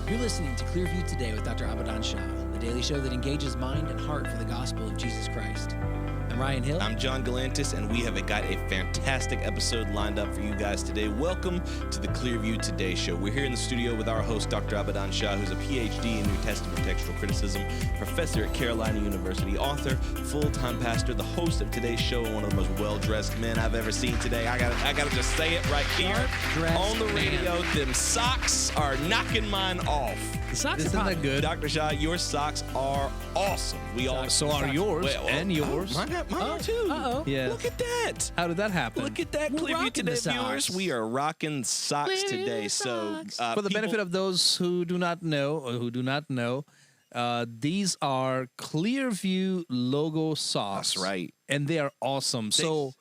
You're listening to Clearview Today with Dr. Abadan Shah, the daily show that engages mind and heart for the gospel of Jesus Christ. I'm Ryan Hill. I'm John Galantis, and we have got a fantastic episode lined up for you guys today. Welcome to the Clearview Today show. We're here in the studio with our host, Dr. Abadan Shah, who's a PhD in New Testament textual criticism, professor at Carolina University, author, full-time pastor, the host of today's show, and one of the most well-dressed men I've ever seen today. I gotta just say it right here on the radio. Them socks are knocking mine off. The socks Isn't that good? Dr. Shah, your socks are awesome. So are yours and yours. Mine are too. Uh-oh. Yeah. Look at that. How did that happen? Look at that, We're Clearview rocking Today the socks. viewers. We are rocking socks today. So, For the benefit of those who do not know, these are Clearview logo socks. That's right. And they are awesome. So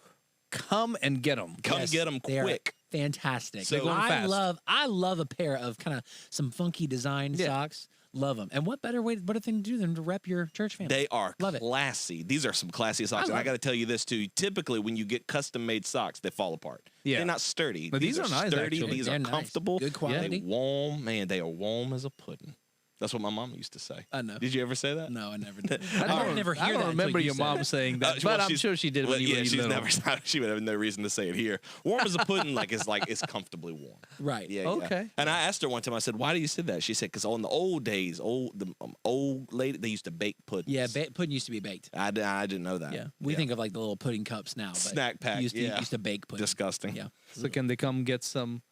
come and get them. Come get them They are quick. fantastic. So- They're going fast. I love a pair of kind of some funky design socks. Love them. And what better thing to do than to rep your church family? They are Love it. classy. These are some classy socks. And I got to tell you this too. Typically, when you get custom-made socks, they fall apart. Yeah. They're not sturdy. But these are nice, sturdy. actually. These They're are nice. comfortable. Good quality. They're warm. Man, they are warm as a pudding. That's what my mom used to say. I know. Did you ever say that? No, I never did. I would never hear I that don't until remember you your said mom it. saying that, Well, but I'm she's- sure she did when you were she's little. never. She would have no reason to say it here. Warm as a pudding, it's comfortably warm. Right. Yeah. Okay. Yeah. And I asked her one time. I said, "Why do you say that?" She said, "Because on the old days, the old lady, they used to bake puddings." Yeah, pudding used to be baked. I didn't know that. Yeah. We think of like the little pudding cups now. But Snack pack, Used to bake pudding. Disgusting. Yeah. So can they come get some?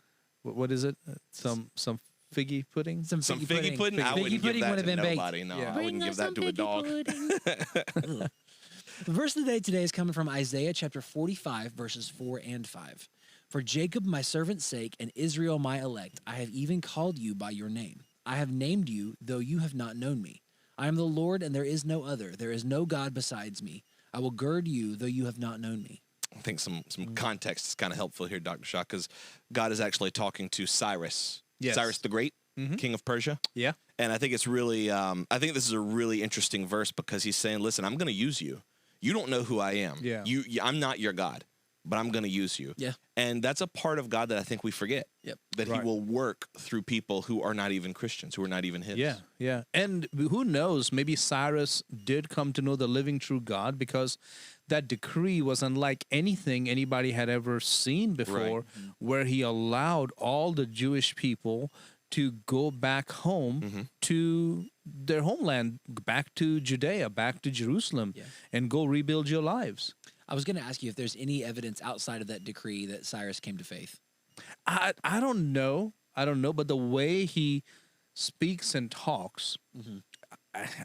What is it? Some figgy pudding. Some Some figgy figgy pudding. I Figgy wouldn't give pudding that would to have been baked. nobody. No, Yeah. I wouldn't give that to a dog. The verse of the day today is coming from Isaiah chapter 45, verses 4 and 5. For Jacob my servant's sake and Israel my elect, I have even called you by your name. I have named you, though you have not known me. I am the Lord, and there is no other. There is no God besides me. I will gird you, though you have not known me. I think some context is kind of helpful here, Dr. Shah, because God is actually talking to Cyrus. Yes. Cyrus the Great, king of Persia. Yeah. And I think it's really, I think this is a really interesting verse because he's saying, listen, I'm going to use you. You don't know who I am. Yeah. I'm not your God, but I'm going to use you. Yeah. And that's a part of God that I think we forget. Yep. That Right. he will work through people who are not even Christians, who are not even his. Yeah, yeah. And who knows, maybe Cyrus did come to know the living true God because that decree was unlike anything anybody had ever seen before, where he allowed all the Jewish people to go back home to their homeland, back to Judea, back to Jerusalem, and go rebuild your lives. I was going to ask you if there's any evidence outside of that decree that Cyrus came to faith. I don't know. But the way he speaks and talks,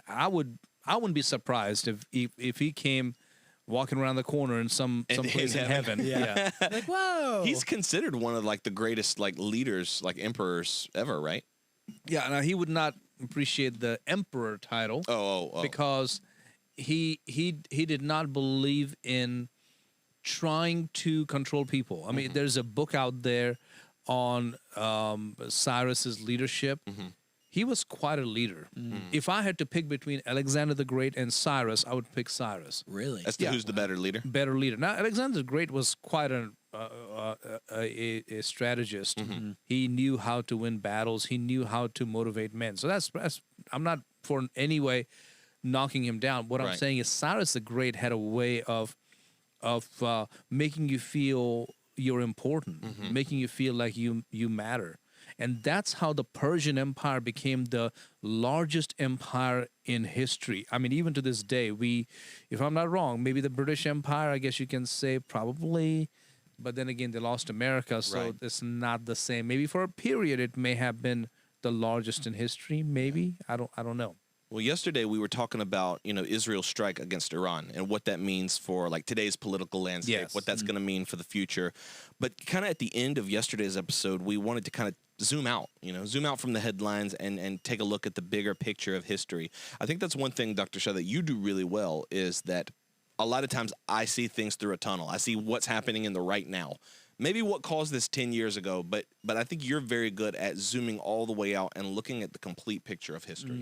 I wouldn't be surprised if he came walking around the corner in some place in heaven. Yeah. Like, whoa. He's considered one of the greatest leaders, emperors ever, right? Yeah. Now he would not appreciate the emperor title. Oh. Because he did not believe in trying to control people. I mean, there's a book out there on Cyrus's leadership. He was quite a leader. If I had to pick between Alexander the Great and Cyrus, I would pick Cyrus. Really? As to who's the better leader? Better leader. Now, Alexander the Great was quite a strategist. He knew how to win battles. He knew how to motivate men. So that's I'm not for any way knocking him down. What I'm Right. saying is Cyrus the Great had a way of making you feel you're important, making you feel like you matter. And that's how the Persian Empire became the largest empire in history. I mean, even to this day, if I'm not wrong, maybe the British Empire, I guess you can say probably, but then again, they lost America, so Right. it's not the same. Maybe for a period, it may have been the largest in history, maybe. I don't know. Well, yesterday we were talking about, Israel's strike against Iran and what that means for today's political landscape, Yes. what that's going to mean for the future. But kind of at the end of yesterday's episode, we wanted to kind of zoom out from the headlines and take a look at the bigger picture of history. I think that's one thing, Dr. Shah, that you do really well is that a lot of times I see things through a tunnel. I see what's happening in the right now. Maybe what caused this 10 years ago, but I think you're very good at zooming all the way out and looking at the complete picture of history.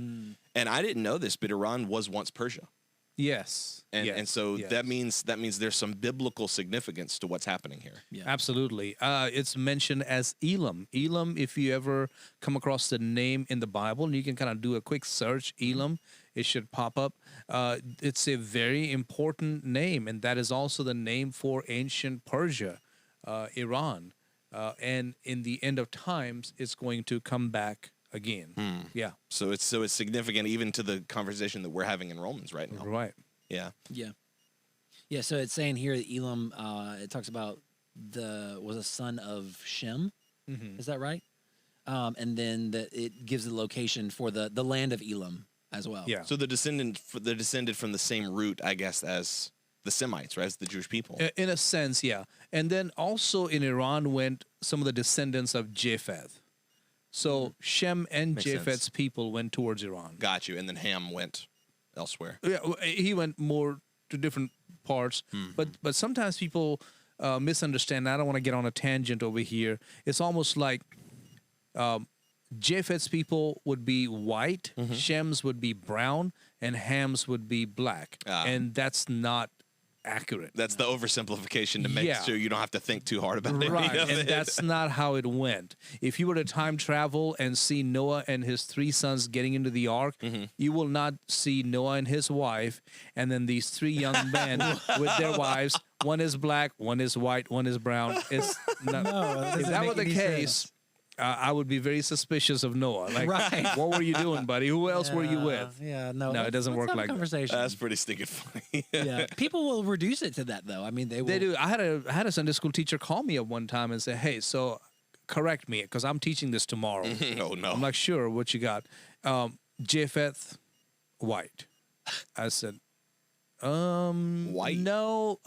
And I didn't know this, but Iran was once Persia. Yes. And so yes. that means there's some biblical significance to what's happening here. Yeah. Absolutely. It's mentioned as Elam. Elam, if you ever come across the name in the Bible, and you can kind of do a quick search, Elam, it should pop up. It's a very important name, and that is also the name for ancient Persia, Iran. And in the end of times, it's going to come back again. Yeah. So it's significant even to the conversation that we're having in Romans right now. Right. Yeah. Yeah. Yeah. So it's saying here that Elam, it talks about was a son of Shem. Mm-hmm. Is that right? And then that it gives the location for the land of Elam as well. Yeah. So they're descended from the same root, I guess, as the Semites, right? As the Jewish people. In a sense, yeah. And then also in Iran went some of the descendants of Japheth. So Shem and Makes Japheth's sense. people went towards Iran. Got you. And then Ham went elsewhere. Yeah, he went more to different parts. But sometimes people misunderstand. I don't want to get on a tangent over here. It's almost like Japheth's people would be white, Shem's would be brown, and Ham's would be black. And that's not accurate. That's the oversimplification to make Yeah. sure you don't have to think too hard about it. Right, and that's not how it went. If you were to time travel and see Noah and his 3 sons getting into the ark, you will not see Noah and his wife, and then these 3 young men with their wives. One is black, one is white, one is brown. It's not, that if doesn't that make were the any case, sense. I would be very suspicious of Noah. Like, Right. what were you doing, buddy? Who else were you with? Yeah, No, it doesn't let's work have a like that. conversation. That's pretty stinking funny. Yeah, people will reduce it to that though. I mean, they will. They do. I had a Sunday school teacher call me at one time and say, "Hey, so correct me because I'm teaching this tomorrow." Oh, no. I'm like, "Sure, what you got?" Japheth, white. I said, White? No,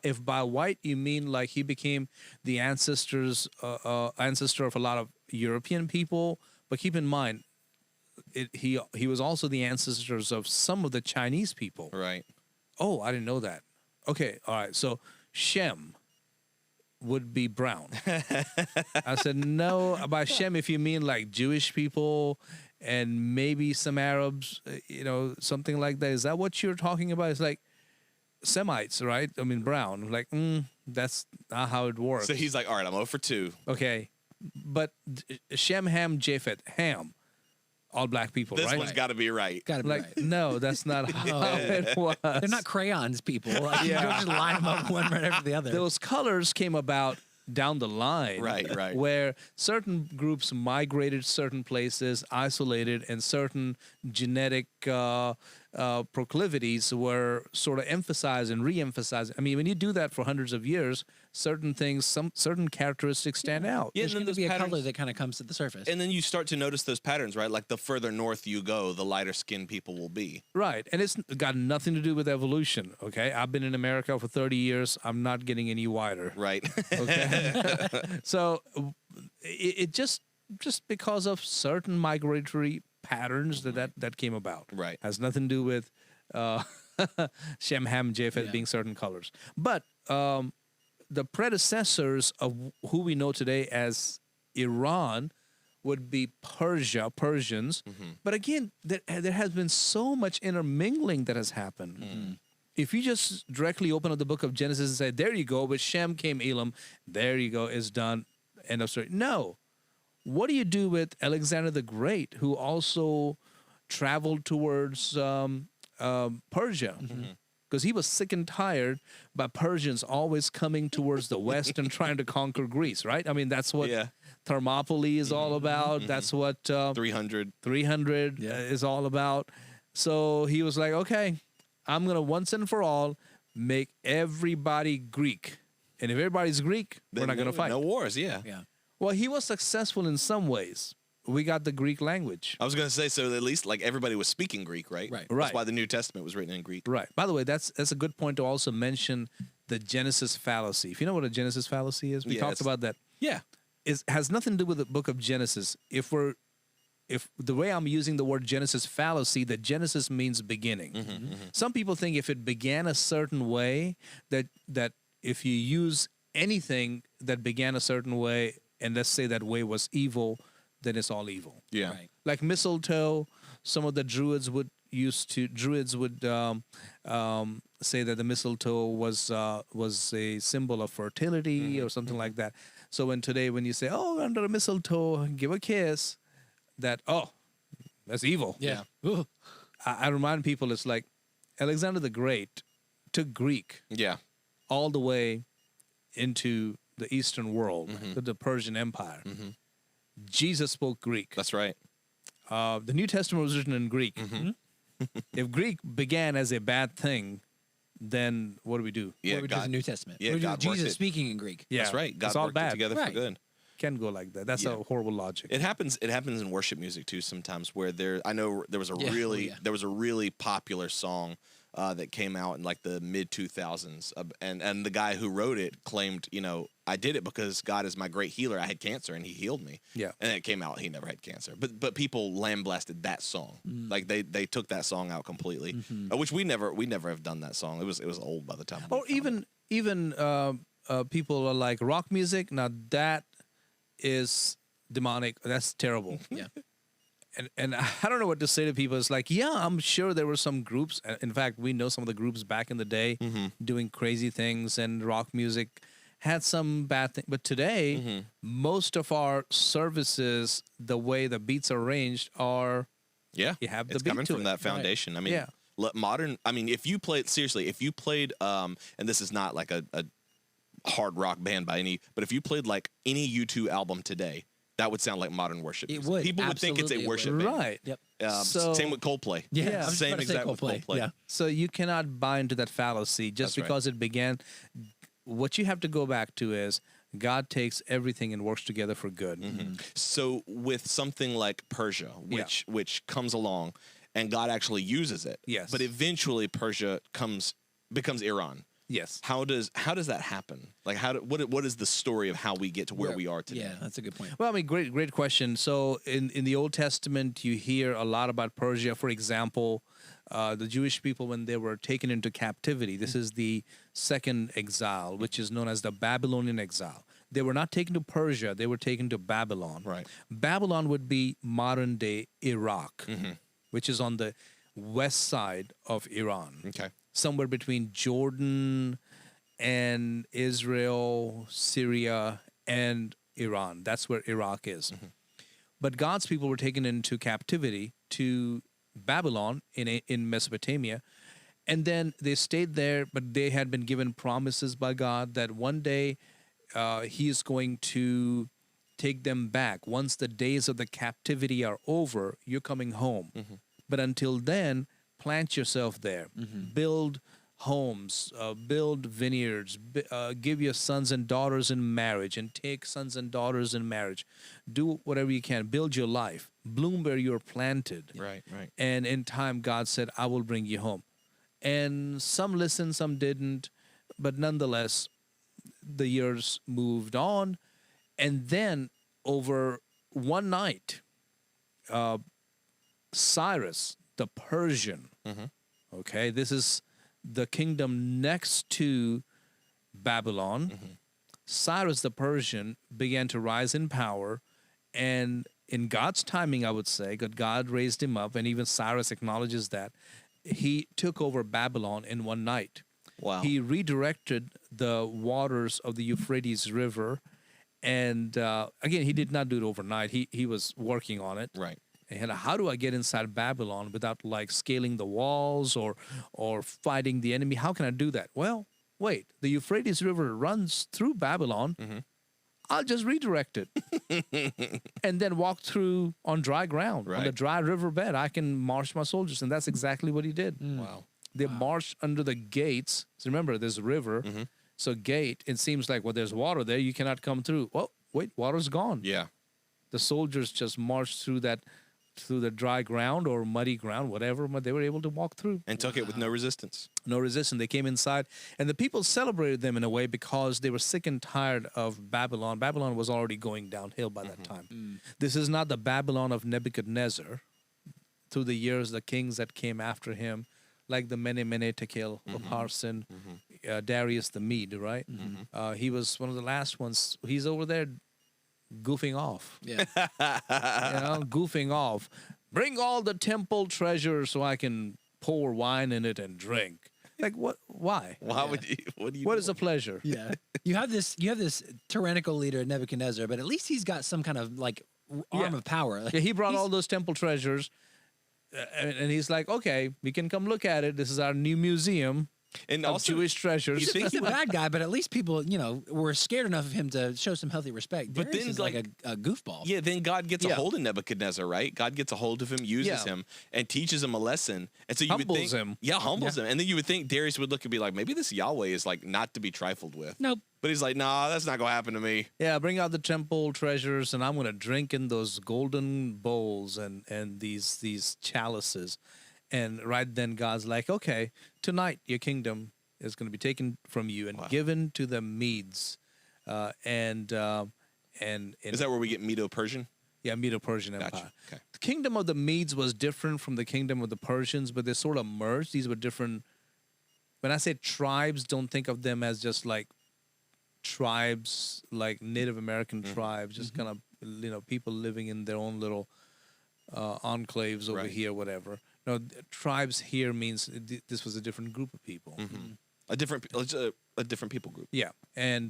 if by white you mean like he became the ancestor of a lot of European people, but keep in mind, he was also the ancestors of some of the Chinese people. Right. Oh, I didn't know that. Okay, all right. So Shem would be brown. I said, no, by Shem, if you mean like Jewish people and maybe some Arabs, something like that. Is that what you're talking about? It's like Semites, right? I mean, brown. I'm like, that's not how it works. So he's like, all right, I'm 0 for 2. Okay. But Shem, Ham, Japheth, Ham, all black people, This right? one's got to be right. Got to be Like, right. no, that's not how it was. They're not crayons, people. Like, you don't just line them up one right after the other. Those colors came about down the line. Right. Where certain groups migrated certain places, isolated, and certain genetic proclivities were sort of emphasized and re-emphasized. I mean, when you do that for hundreds of years, certain things, certain characteristics stand out. Yeah, There's and then going to those be a patterns, color that kind of comes to the surface. and then you start to notice those patterns, right? Like the further north you go, the lighter skinned people will be. Right. And it's got nothing to do with evolution, okay? I've been in America for 30 years. I'm not getting any whiter. Right. Okay. So it just because of certain migratory patterns that came about. Right. Has nothing to do with Shem, Ham, Japheth being certain colors. But the predecessors of who we know today as Iran would be Persians. But again, there has been so much intermingling that has happened. If you just directly open up the book of Genesis and say, there you go, with Shem came Elam, there you go, it's done, end of story. No. What do you do with Alexander the Great, who also traveled towards Persia? Because he was sick and tired by Persians always coming towards the west and trying to conquer Greece, right? I mean, that's what Thermopylae is all about. That's what 300 is all about. So he was like, okay, I'm going to once and for all make everybody Greek. And if everybody's Greek, we're not going to fight. No wars, yeah. Well, he was successful in some ways. We got the Greek language. I was going to say, so at least like everybody was speaking Greek, right? Right. That's why the New Testament was written in Greek. Right. By the way, that's a good point to also mention the Genesis fallacy. If you know what a Genesis fallacy is, we talked about that. Yeah. It has nothing to do with the book of Genesis. If the way I'm using the word Genesis fallacy, that Genesis means beginning. Some people think if it began a certain way, that if you use anything that began a certain way, and let's say that way was evil, then it's all evil. Yeah. Right. Like mistletoe, some of the Druids would Druids would say that the mistletoe was a symbol of fertility or something like that. So when you say, "Oh, under a mistletoe, give a kiss," that's evil. Yeah. Ooh. I remind people it's like Alexander the Great took Greek Yeah. all the way into the Eastern world, to the Persian Empire. Jesus spoke Greek. That's right. The New Testament was written in Greek. If Greek began as a bad thing, then what do we do? Yeah, What we do with the New Testament. yeah, We do God worked Jesus it. speaking in Greek. Yeah, That's right. God it's all worked it bad. together for Right. good. Can't go like that. That's Yeah. a horrible logic. It happens in worship music too sometimes, where I know there was a Yeah. really Oh, yeah. there was a really popular song that came out in like the mid 2000s, and the guy who wrote it claimed, I did it because God is my great healer. I had cancer and He healed me. Yeah. And it came out he never had cancer, but people lambasted that song, like they took that song out completely, which we never have done that song. It was old by the time. we Or found it. even people are like rock music. Now that is demonic. That's terrible. Yeah. And I don't know what to say to people. It's like, yeah, I'm sure there were some groups. In fact, we know some of the groups back in the day doing crazy things, and rock music had some bad things. But today, most of our services, the way the beats are arranged, are Yeah, you have the it's beat coming to from it. that foundation. I mean, Yeah. modern. I mean, if you played, and this is not like a hard rock band by any, but if you played like any U2 album today, that would sound like modern worship. It music. would. People would think it's Absolutely a it worship would. band. right. Yep. So- Same with Coldplay. Yeah. I was Same about to say exact with Coldplay. Yeah. So you cannot buy into that fallacy just That's right. because it began. What you have to go back to is God takes everything and works together for good. So with something like Persia, which comes along, and God actually uses it. Yes. But eventually Persia becomes Iran. Yes. How does that happen? Like what is the story of how we get to where we are today? Yeah, that's a good point. Well, I mean, great question. So in the Old Testament, you hear a lot about Persia. For example, the Jewish people, when they were taken into captivity, this is the second exile, which is known as the Babylonian exile. They were not taken to Persia. They were taken to Babylon. Right. Babylon would be modern-day Iraq, which is on the west side of Iran. Okay. Somewhere between Jordan and Israel, Syria, and Iran. That's where Iraq is. But God's people were taken into captivity to Babylon in Mesopotamia. And then they stayed there, but they had been given promises by God that one day He is going to take them back. Once the days of the captivity are over, you're coming home. But until then, plant yourself there, build homes, build vineyards, give your sons and daughters in marriage, and take sons and daughters in marriage. Do whatever you can. Build your life. Bloom where you're planted. Right. And in time, God said, I will bring you home. And some listened, some didn't. But nonetheless, the years moved on. And then over one night, Cyrus, the Persian, okay, this is the kingdom next to Babylon. Cyrus the Persian began to rise in power, and in God's timing, I would say, God raised him up, and even Cyrus acknowledges that. He took over Babylon in one night. Wow. He redirected the waters of the Euphrates River, and again, he did not do it overnight. He was working on it. Right. And how do I get inside Babylon without like scaling the walls or fighting the enemy? How can I do that? Well, wait, the Euphrates River runs through Babylon. I'll just redirect it and then walk through on dry ground, on the Right. dry riverbed. I can march my soldiers. And that's exactly what he did. Wow. They marched under the gates. So remember, there's a river. So gate, it seems like, well, there's water there. You cannot come through. Well, wait, water's gone. Yeah. The soldiers just marched through the dry ground or muddy ground, whatever, but they were able to walk through. And took it with no resistance. No resistance. They came inside, and the people celebrated them in a way because they were sick and tired of Babylon. Babylon was already going downhill by that time. This is not the Babylon of Nebuchadnezzar. Through the years, the kings that came after him, like the Mene, Tekel, Parsin, Darius the Mede, right? He was one of the last ones. He's over there goofing off. Yeah. Goofing off. bring all the temple treasure so I can pour wine in it and drink. Like what? Why? Why would you? What do you? What is the pleasure? Yeah. You have this tyrannical leader, Nebuchadnezzar, but at least he's got some kind of like arm of power. Like, Yeah, he brought all those temple treasures, and he's like, okay, we can come look at it. This is our new museum And of also, Jewish treasures. you think he's a bad guy, but at least people, were scared enough of him to show some healthy respect. But Darius then, is like a goofball. yeah, then God gets a Yeah. hold of Nebuchadnezzar, right? God gets a hold of him, uses Yeah. him, and teaches him a lesson. And so you would Humbles think, him. yeah, humbles him. And then you would think Darius would look and be like, maybe this Yahweh is like not to be trifled with. Nope. But he's like, nah, that's not gonna happen to me. Yeah, bring out the temple treasures, and I'm going to drink in those golden bowls and these chalices. And right then, God's like, okay, tonight your kingdom is going to be taken from you and given to the Medes, and Is that where we get Medo-Persian? yeah, Medo-Persian Empire. Gotcha. Okay. The kingdom of the Medes was different from the kingdom of the Persians, but they sort of merged. These were different. When I say tribes, don't think of them as just like tribes, like Native American tribes, just kind of people living in their own little enclaves over Right. here, whatever. No, tribes here means this was a different group of people. A different people group. Yeah, and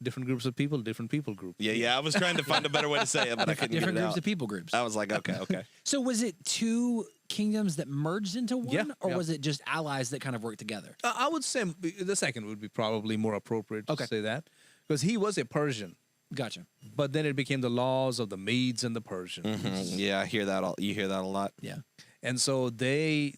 different groups of people, different people group. Yeah. I was trying to find a better way to say it, but I couldn't get Different it groups out. of people groups. I was like, okay. So was it two kingdoms that merged into one, Yeah, or yeah. was it just allies that kind of worked together? I would say the second would be probably more appropriate to Okay. say that, because he was a Persian. Gotcha. But then it became the laws of the Medes and the Persians. Yeah, I hear that. You hear that a lot. Yeah. And so they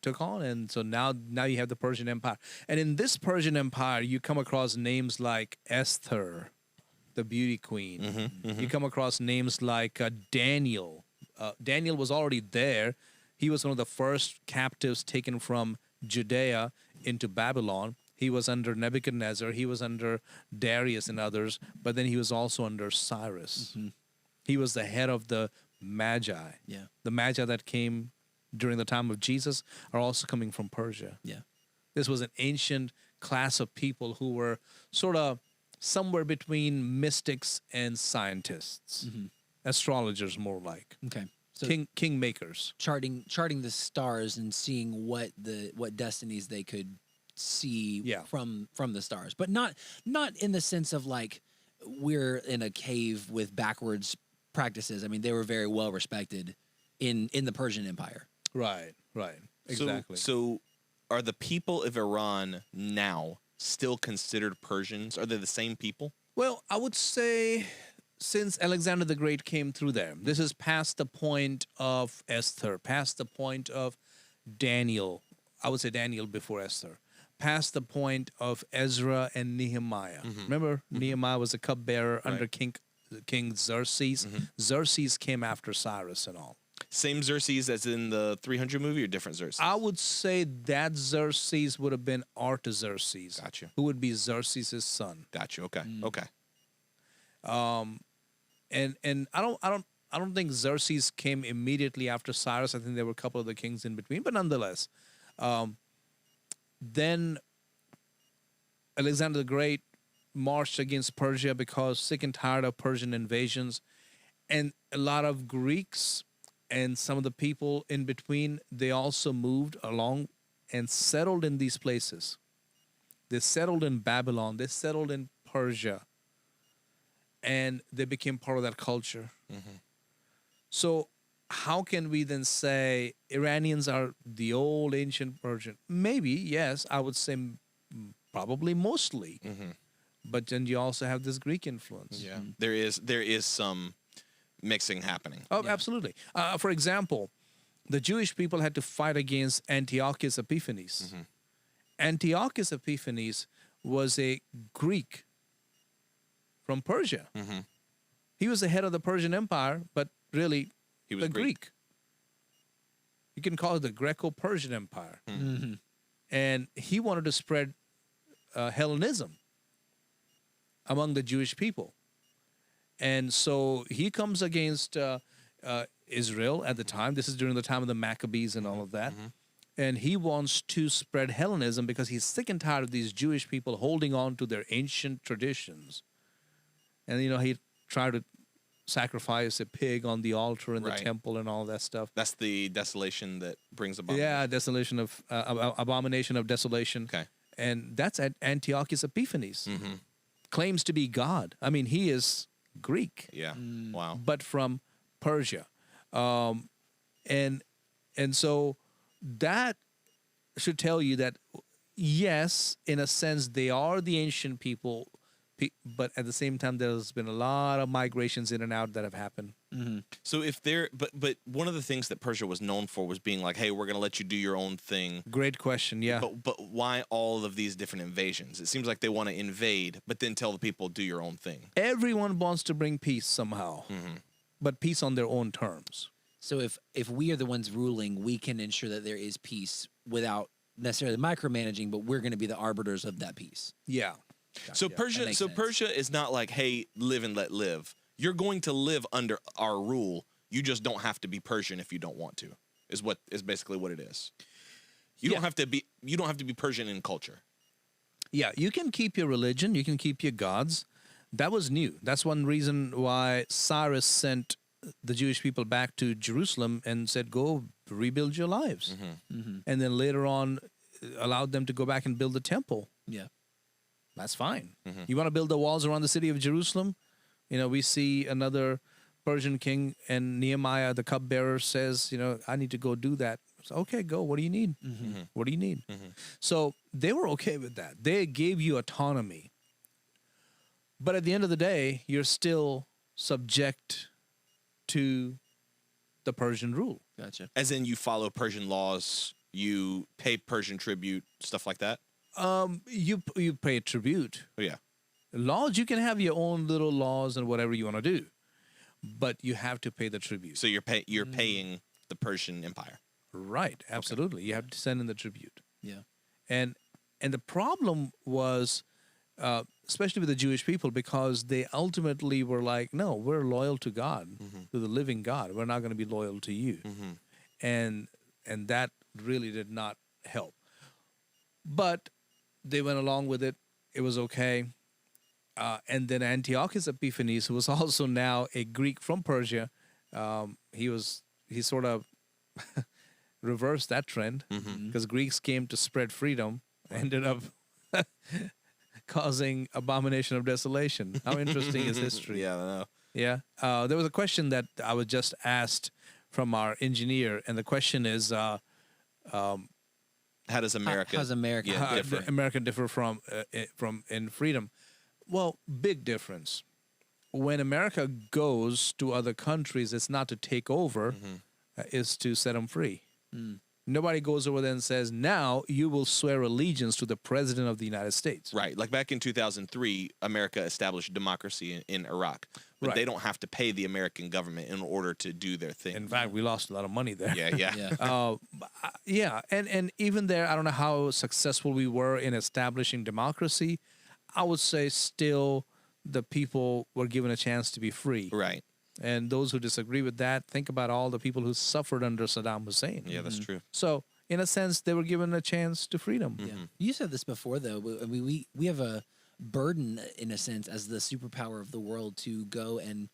took on, and so now you have the Persian Empire. And in this Persian Empire, you come across names like Esther, the beauty queen. You come across names like Daniel. Daniel was already there. He was one of the first captives taken from Judea into Babylon. He was under Nebuchadnezzar. He was under Darius and others, but then he was also under Cyrus. He was the head of the Magi. Yeah. The Magi that came during the time of Jesus are also coming from Persia. Yeah. This was an ancient class of people who were sort of somewhere between mystics and scientists, astrologers more like, Okay. So kingmakers. charting the stars and seeing what destinies they could see Yeah. from the stars, but not in the sense of like we're in a cave with backwards practices. I mean, they were very well respected in the Persian Empire. Right. Exactly. So are the people of Iran now still considered Persians? Are they the same people? Well, I would say since Alexander the Great came through there, this is past the point of Esther, past the point of Daniel. I would say Daniel before Esther. Past the point of Ezra and Nehemiah. Remember, Nehemiah was a cupbearer under King Xerxes. Xerxes came after Cyrus and all. Same Xerxes as in the 300 movie, or different Xerxes? I would say that Xerxes would have been Artaxerxes, Gotcha. who would be Xerxes' son. Gotcha. Okay. Okay. And I don't think Xerxes came immediately after Cyrus. I think there were a couple of the kings in between, but nonetheless, then Alexander the Great marched against Persia because sick and tired of Persian invasions, and a lot of Greeks and some of the people in between, they also moved along and settled in these places. They settled in Babylon. They settled in Persia. And they became part of that culture. So how can we then say Iranians are the old ancient Persian? Maybe, yes, I would say probably mostly. But then you also have this Greek influence. Yeah. There is some mixing happening. Oh, absolutely. For example, the Jewish people had to fight against Antiochus Epiphanes. Antiochus Epiphanes was a Greek from Persia. He was the head of the Persian Empire, but really He was the Greek. You can call it the Greco-Persian Empire. And he wanted to spread Hellenism among the Jewish people. And so he comes against Israel at the time. This is during the time of the Maccabees and all of that. And he wants to spread Hellenism because he's sick and tired of these Jewish people holding on to their ancient traditions. And, he tried to sacrifice a pig on the altar in the Right. temple and all that stuff. That's the desolation that brings about. Yeah, desolation of abomination of desolation. Okay. And that's at Antiochus Epiphanes. Mm-hmm. Claims to be God. I mean, he is Greek, Yeah. Wow. but from Persia. And so that should tell you that, yes, in a sense, they are the ancient people, but at the same time, there's been a lot of migrations in and out that have happened. So if they're, but one of the things that Persia was known for was being like, hey, we're going to let you do your own thing. Great question, yeah. But why all of these different invasions? It seems like they want to invade, but then tell the people, do your own thing. Everyone wants to bring peace somehow, but peace on their own terms. So if we are the ones ruling, we can ensure that there is peace without necessarily micromanaging, but we're going to be the arbiters of that peace. Yeah. So that Persia, makes so sense. Persia is not like, hey, live and let live. You're going to live under our rule. You just don't have to be Persian if you don't want to. Is basically what it is. You don't have to be. You don't have to be Persian in culture. Yeah, you can keep your religion, you can keep your gods. That was new. That's one reason why Cyrus sent the Jewish people back to Jerusalem and said, go rebuild your lives. And then later on allowed them to go back and build the temple. Yeah. That's fine. You want to build the walls around the city of Jerusalem? You know, we see another Persian king, and Nehemiah, the cupbearer, says, you know, I need to go do that. So, okay, go. What do you need? What do you need? So they were okay with that. They gave you autonomy. But at the end of the day, you're still subject to the Persian rule. Gotcha. As in, you follow Persian laws, you pay Persian tribute, stuff like that. You pay tribute. Oh yeah. Laws, you can have your own little laws and whatever you want to do, but you have to pay the tribute. So you're paying the Persian Empire. Right, absolutely. You have to send in the tribute. Yeah. And the problem was, especially with the Jewish people, because they ultimately were like, no, we're loyal to God, to the living God. We're not going to be loyal to you. And that really did not help. But they went along with it. It was okay. And then Antiochus Epiphanes, who was also now a Greek from Persia, he sort of reversed that trend, because Greeks came to spread freedom, ended up causing abomination of desolation. How interesting is history? Yeah, I know. Yeah. There was a question that I was just asked from our engineer, and the question is, How does America? How's America differ? America differ from in freedom? Well, big difference. When America goes to other countries, it's not to take over, it's to set them free. Nobody goes over there and says, now you will swear allegiance to the President of the United States. Right. Like back in 2003, America established democracy in Iraq. But Right. they don't have to pay the American government in order to do their thing. In fact, we lost a lot of money there. Yeah. Yeah, and even there, I don't know how successful we were in establishing democracy. I would say still the people were given a chance to be free. Right. And those who disagree with that, think about all the people who suffered under Saddam Hussein. Yeah, that's true. So, in a sense, they were given a chance to freedom. Yeah. You said this before, though. I mean, we have a burden, in a sense, as the superpower of the world to go and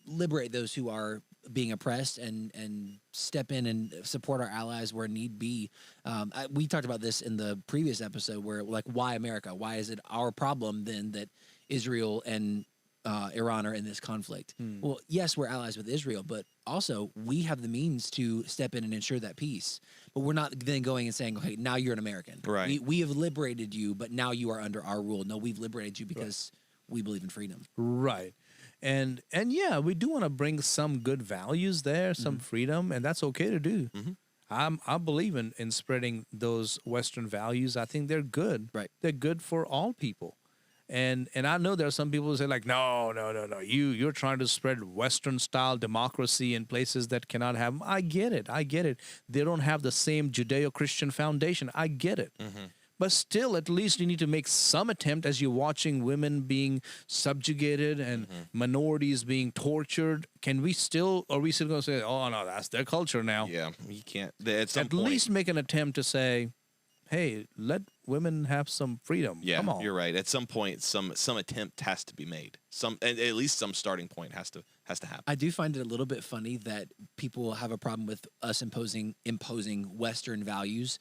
liberate those who are being oppressed and step in and support our allies where need be. We talked about this in the previous episode where, like, why America? Why is it our problem then that Israel and Iran are in this conflict? Well, yes, we're allies with Israel, but also we have the means to step in and ensure that peace. But we're not then going and saying, okay, now you're an American. Right. We have liberated you, but now you are under our rule. No, we've liberated you because we believe in freedom. Right. And yeah, we do want to bring some good values there, some freedom, and that's okay to do. I believe in spreading those Western values. I think they're good. Right. They're good for all people. And I know there are some people who say like, no, you're trying to spread Western style democracy in places that cannot have them. I get it. They don't have the same Judeo-Christian foundation. I get it. But still, at least you need to make some attempt as you're watching women being subjugated and minorities being tortured. Are we still going to say, oh, no, that's their culture now? Yeah, you can't. At some At point, least make an attempt to say, hey, let women have some freedom. Yeah, Come on. you're right. At some point, some attempt has to be made. At least some starting point has to happen. I do find it a little bit funny that people have a problem with us imposing Western values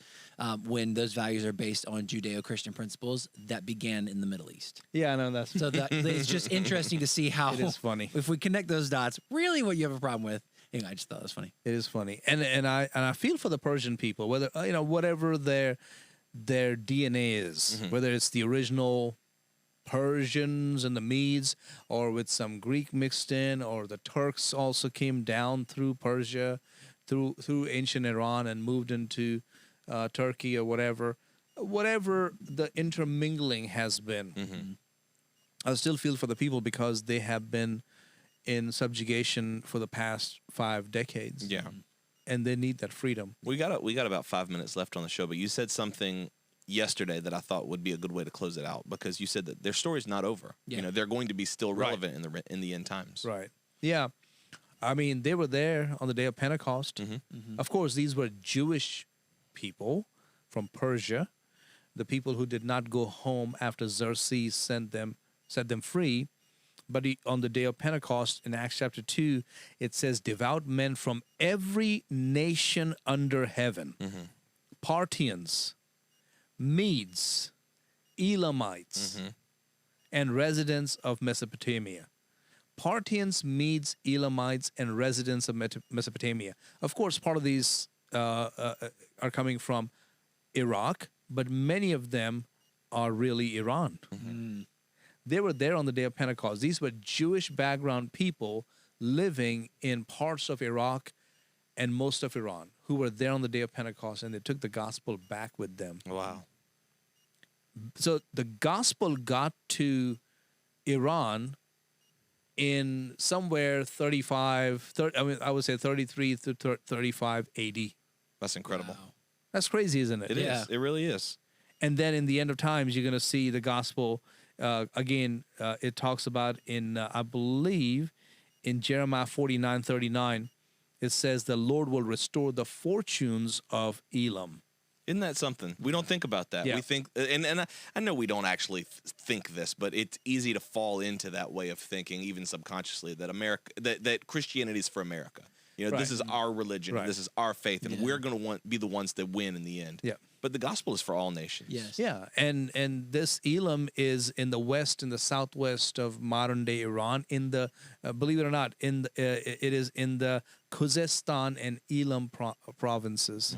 when those values are based on Judeo-Christian principles that began in the Middle East. Yeah, no, that's So that it's just interesting to see how It is funny. if we connect those dots. Really, what you have a problem with? Anyway, I just thought it was funny. It is funny, and I feel for the Persian people, whether whatever their DNA is, whether it's the original Persians and the Medes, or with some Greek mixed in, or the Turks also came down through Persia, through ancient Iran and moved into Turkey or whatever the intermingling has been. I still feel for the people because they have been in subjugation for the past 5 decades. Yeah. And they need that freedom. We got about 5 minutes left on the show, but you said something yesterday that I thought would be a good way to close it out, because you said that their story's not over. Yeah. They're going to be still relevant in the end times. Right. Yeah. I mean, they were there on the day of Pentecost. Of course, these were Jewish people from Persia, the people who did not go home after Xerxes set them free. But on the day of Pentecost, in Acts chapter 2, it says, devout men from every nation under heaven, Parthians, Medes, Elamites, and residents of Mesopotamia. Parthians, Medes, Elamites, and residents of Mesopotamia. Of course, part of these are coming from Iraq, but many of them are really Iran. They were there on the day of Pentecost. These were Jewish background people living in parts of Iraq and most of Iran who were there on the day of Pentecost, and they took the gospel back with them. Wow. So the gospel got to Iran in somewhere I would say 33 to 35 AD. That's incredible. Wow. That's crazy, isn't it? It is. It really is. And then in the end of times, you're going to see the gospel again. It talks about in, I believe, in Jeremiah 49:39, it says the Lord will restore the fortunes of Elam. Isn't that something? We don't think about that. Yeah. We think, and I know we don't actually think this, but it's easy to fall into that way of thinking, even subconsciously, that that Christianity is for America. This Right. is our religion. Right. This is our faith, and we're going to be the ones that win in the end. Yeah. But the gospel is for all nations. Yes. Yeah, and this Elam is in the west, in the southwest of modern day Iran. In the believe it or not, it is in the Khuzestan and Elam provinces.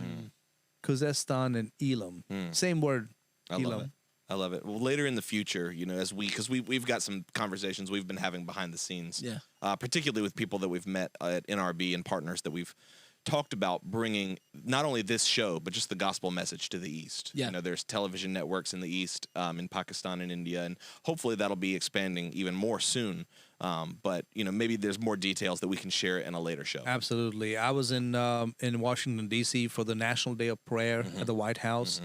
Khuzestan and Elam, same word. I love it. I love it. Well, later in the future, because we've got some conversations we've been having behind the scenes, particularly with people that we've met at NRB and partners that we've talked about bringing not only this show, but just the gospel message to the East. Yeah. There's television networks in the East, in Pakistan and India, and hopefully that'll be expanding even more soon. But maybe there's more details that we can share in a later show. Absolutely. I was in Washington, D.C. for the National Day of Prayer at the White House,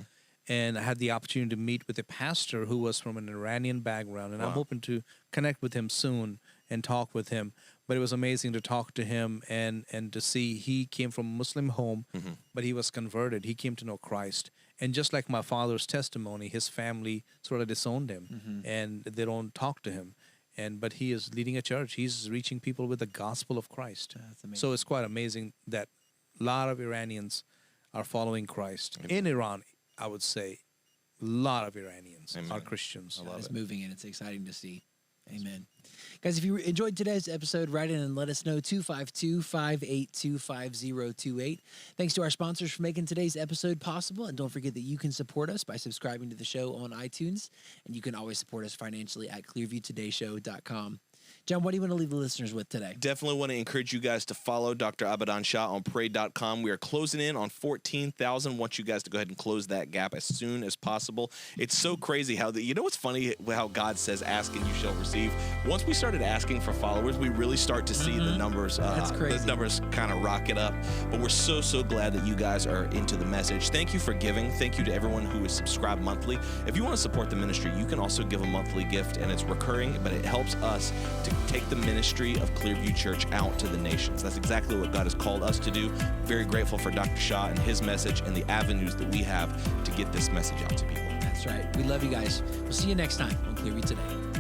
and I had the opportunity to meet with a pastor who was from an Iranian background, and I'm hoping to connect with him soon and talk with him. But it was amazing to talk to him and to see he came from a Muslim home, but he was converted. He came to know Christ. And just like my father's testimony, his family sort of disowned him, and they don't talk to him. But he is leading a church. He's reaching people with the gospel of Christ. That's amazing. So it's quite amazing that a lot of Iranians are following Christ. In Iran, I would say a lot of Iranians are Christians. It's moving, and it's exciting to see. Amen. Guys, if you enjoyed today's episode, write in and let us know, 252-582-5028. Thanks to our sponsors for making today's episode possible. And don't forget that you can support us by subscribing to the show on iTunes. And you can always support us financially at clearviewtodayshow.com. John, what do you want to leave the listeners with today? Definitely want to encourage you guys to follow Dr. Abadan Shah on pray.com. We are closing in on 14,000. Want you guys to go ahead and close that gap as soon as possible. It's so crazy how what's funny how God says, ask and you shall receive. Once we started asking for followers, we really start to see the numbers. That's crazy. The numbers kind of rocket up. But we're so glad that you guys are into the message. Thank you for giving. Thank you to everyone who is subscribed monthly. If you want to support the ministry, you can also give a monthly gift, and it's recurring, but it helps us to take the ministry of Clearview Church out to the nations. That's exactly what God has called us to do. Very grateful for Dr. Shah and his message and the avenues that we have to get this message out to people. That's right. We love you guys. We'll see you next time on Clearview Today.